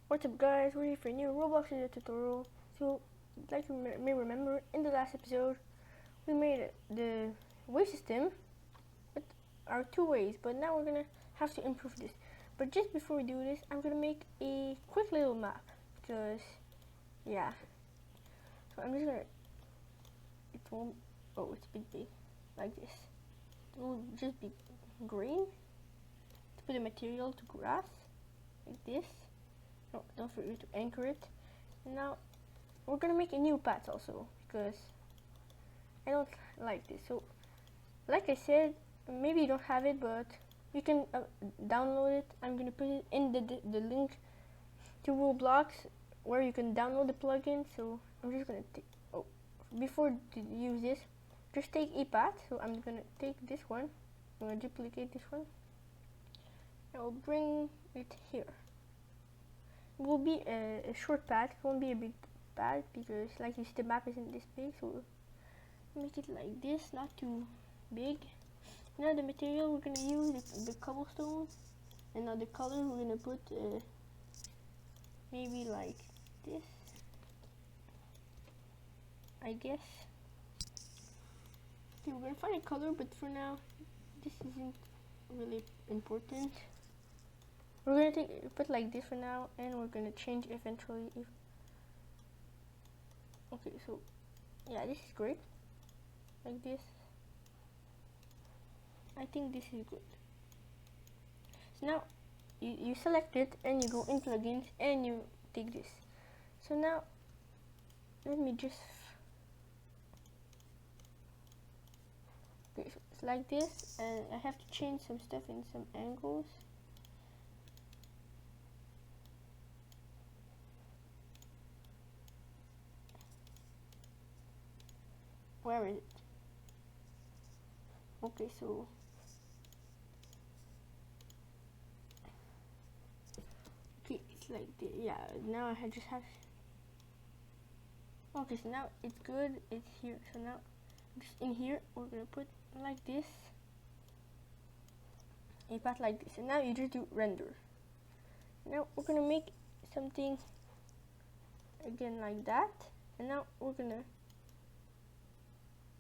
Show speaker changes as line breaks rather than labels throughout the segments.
What's up guys, we're here for a new Roblox video tutorial. So, like you may remember, in the last episode, we made the wave system with our 2 ways, but now we're gonna have to improve this. But just before we do this, I'm gonna make a quick little map, because, yeah. So I'm just gonna, it won't, oh, it's a bit big, like this. It will just be green, to put the material to grass, like this. No, don't forget to anchor it. And now we're gonna make a new path also, because I don't like this. So like I said, maybe you don't have it, but you can download it. I'm gonna put it in the link to Roblox where you can download the plugin. So I'm just gonna take, oh, before you use this, just take a path. So I'm gonna take this one, I'm gonna duplicate this one, and I'll bring it here. It will be a short path, it won't be a big path, because like you see the map isn't this big, so we'll make it like this, not too big. Now the material we're gonna use the cobblestone, and now the color we're gonna put maybe like this, I guess. Okay, we're gonna find a color, but for now this isn't really important. We're gonna put like this for now, and we're gonna change eventually if. Okay, so yeah, this is great. Like this. I think this is good. So now you select it and you go in plugins and you take this. So now let me just. Okay, so it's like this, and I have to change some stuff in some angles. Where is it? Okay, so okay, it's like this. Yeah, now I just have. Okay, so now it's good. It's here. So now, just in here, we're gonna put like this, a path like this, and now you just do render. Now we're gonna make something again like that, and now we're gonna.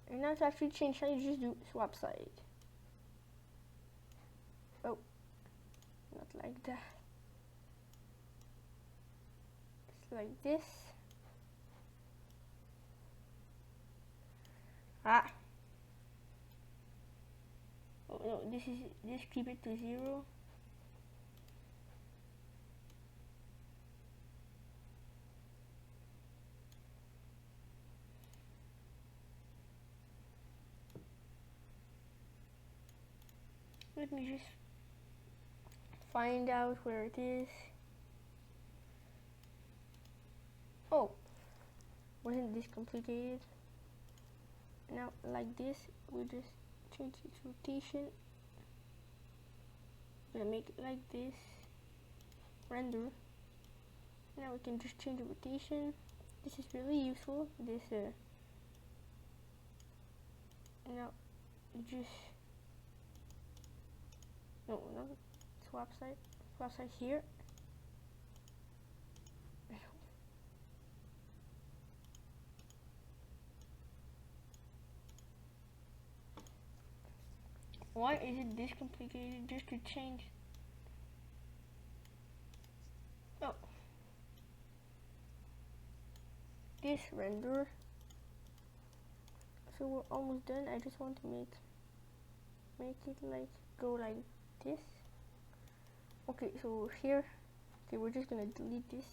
And now to actually change how you just do swap side. Oh, not like that. It's like this. Ah. Oh no, just keep it to 0. Let me just find out where it is. Oh, wasn't this complicated? Now like this, we just change its rotation. I'm gonna make it like this. Render. Now we can just change the rotation. This is really useful. This now you just no swap side here. Why is it this complicated just to change? Oh, this render. So we're almost done. I just want to make it like go like this. Okay, so here, okay, we're just gonna delete this.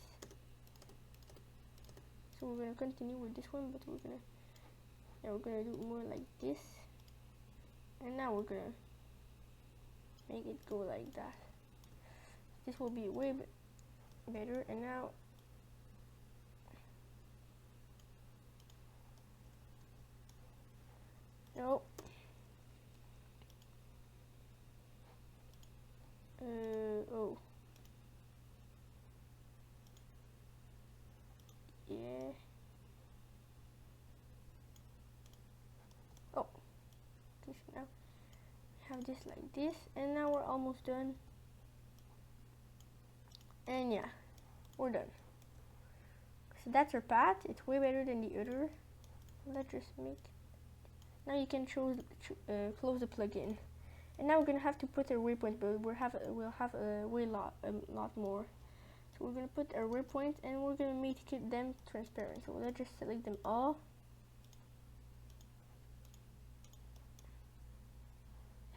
So we're gonna continue with this one, but we're gonna do more like this. And now we're gonna make it go like that. This will be way better. And now no. Oh. Yeah. Oh. This now. Have this like this, and now we're almost done. And yeah, we're done. So that's our path. It's way better than the other. Let's just make. Now you can close the plugin. And now we're gonna have to put our waypoints, but we'll have a lot more. So we're gonna put our waypoints, and we're gonna make them transparent. So let's just select them all.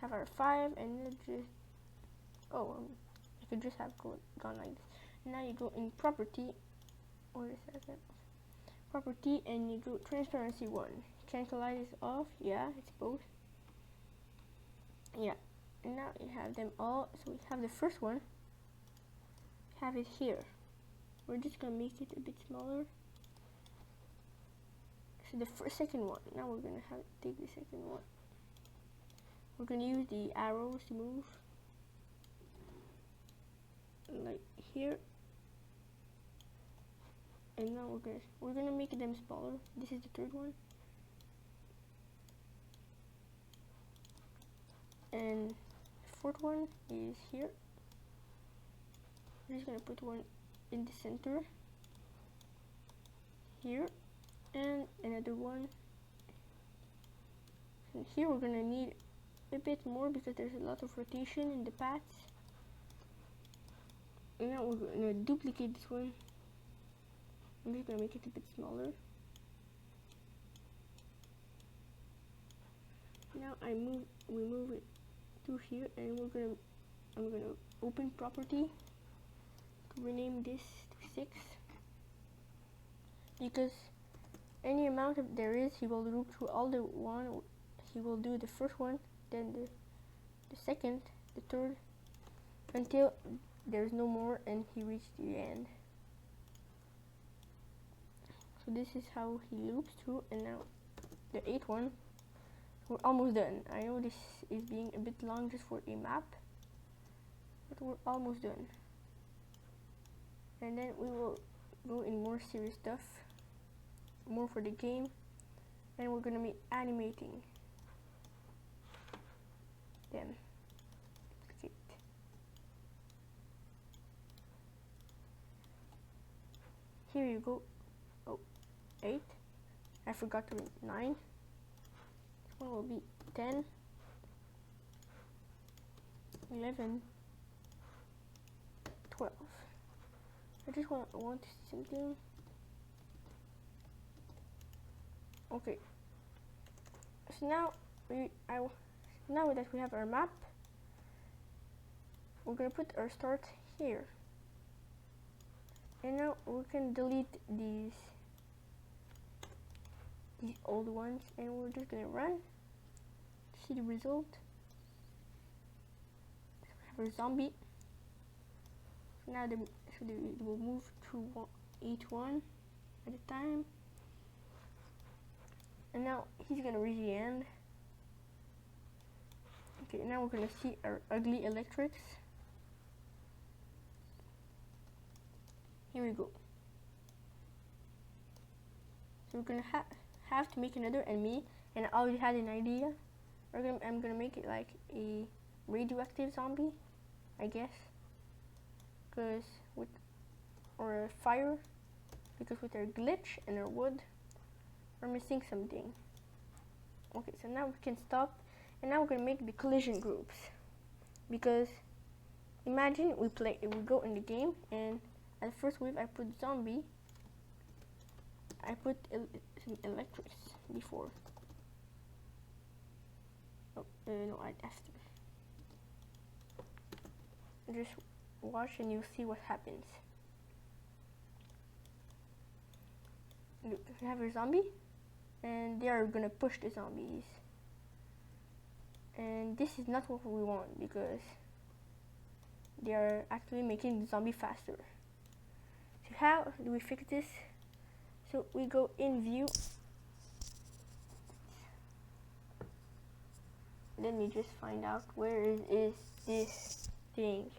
Have our 5, and let's just you could just have gone like this. Now you go in property. Wait a second. Property, and you go transparency 1. Can collide is off. Yeah, it's both. Yeah, and now you have them all. So we have the first one. Have it here. We're just gonna make it a bit smaller. So the second one. Now we're gonna take the second one. We're gonna use the arrows to move, like here. And now we're gonna make them smaller. This is the third one. And the fourth one is here. We're just gonna put one in the center here, and another one. And here we're gonna need a bit more because there's a lot of rotation in the paths. And now we're gonna duplicate this one. I'm just gonna make it a bit smaller. Now we move it to here, and I'm gonna open property, rename this to 6, because any amount of there is, he will loop through all the one. He will do the first one, then the second, the third, until there's no more and he reached the end. So this is how he loops through. And now the 8th one, we're almost done. I know this is being a bit long just for a map, but we're almost done. And then we will go in more serious stuff, more for the game, and we're gonna be animating them. Okay. Here you go. 8. I forgot to 9. This one will be 10, 11, 12. I just want to see something. Okay. So now now that we have our map, we're gonna put our start here. And now we can delete these old ones, and we're just gonna run, see the result. So we have a zombie. So now it will move through each one at a time, and now he's gonna reach the end. Okay, now we're gonna see our ugly electrics. Here we go. So we're gonna have to make another enemy, and I already had an idea. I'm gonna make it like a radioactive zombie, I guess, or a fire, because with our glitch and our wood, we're missing something. Okay, so now we can stop, and now we're gonna make the collision groups, because imagine we go in the game, and at the first wave I put zombie. I put some electrics before. Oh, no, after. Just watch and you'll see what happens. Look, we have a zombie, and they are gonna push the zombies. And this is not what we want, because they are actually making the zombie faster. So how do we fix this? So we go in view. Let me just find out where is this thing.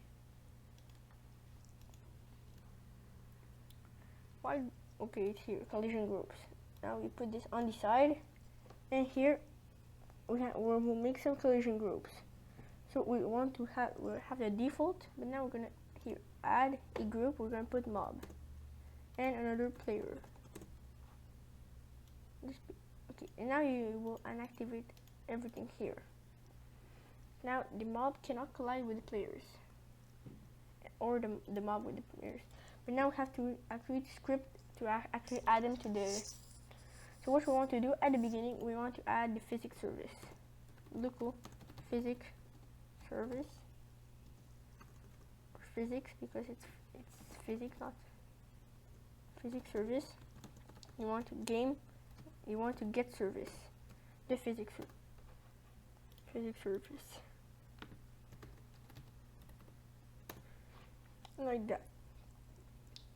Why? Okay, it's here. Collision groups. Now we put this on the side, and here we'll make some collision groups. So we want to have the default, but now we're gonna here add a group. We're gonna put mob. and another player. Okay, and now you will unactivate everything here. Now the mob cannot collide with the players, or the mob with the players. But now we have to actually script to actually add them to the. So what we want to do at the beginning, we want to add the physics service. Local physics service. Physics, because it's physics, not physics service. You want to get service, the physics service, like that.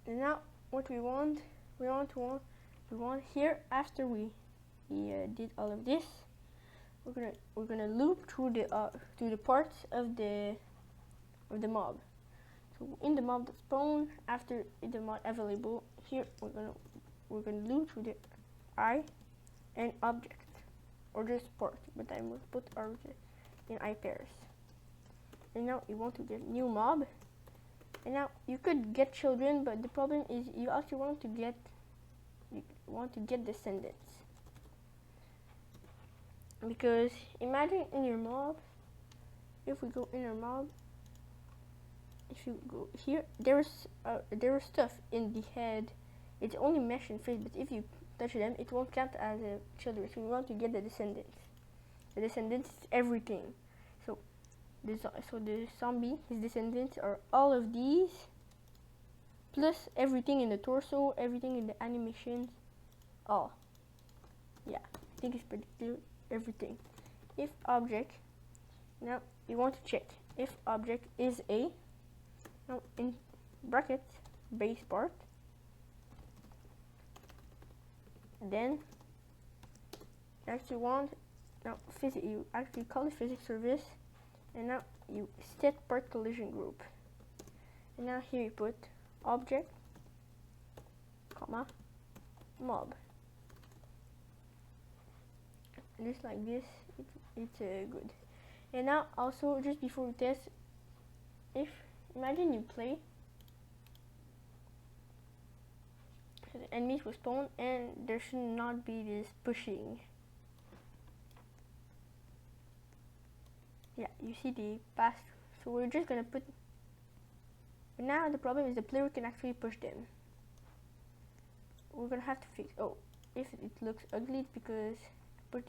And now what we want here, after we did all of this, we're gonna loop through the parts of the mob. So in the mob that spawn, after the mod available, here we're gonna loop through the eye and object, or just part, but I will put object in eye pairs. And now you want to get new mob, and now you could get children, but the problem is you actually want to get descendants, because imagine in your mob, if we go in our mob, if you go here, there's stuff in the head. It's only mesh and face, but if you touch them, it won't count as children. So we want to get the descendants. The descendants is everything. So the zombie, his descendants are all of these, plus everything in the torso, everything in the animations, all. Yeah, I think it's pretty clear. Everything. If object, now you want to check if object is a. Now in brackets, base part, then you actually want, now you actually call it physics service, and now you set part collision group, and now here you put object, comma, mob. Just like this, it's good. And now also, just before we test, if imagine you play, the enemies will spawn and there should not be this pushing. Yeah, you see the pass. So we're just gonna put, but now the problem is the player can actually push them. We're gonna have to fix, if it looks ugly, it's because we're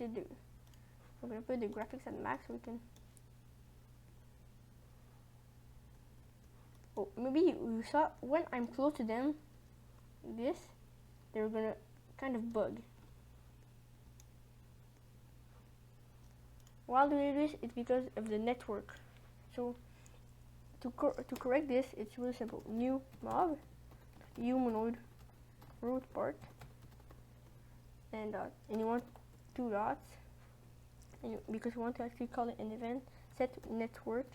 gonna put the graphics at max so we can. Maybe you saw when I'm close to them, they're gonna kind of bug. While doing this, it's because of the network. So to correct this, it's really simple. New mob, humanoid root part, and you want 2 dots, and because you want to actually call it an event, set network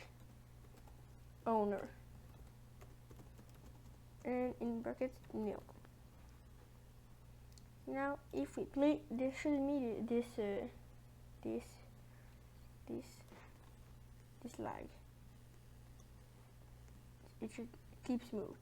owner, and in brackets nil. Now if we play, there shouldn't be this lag. It should keep smooth.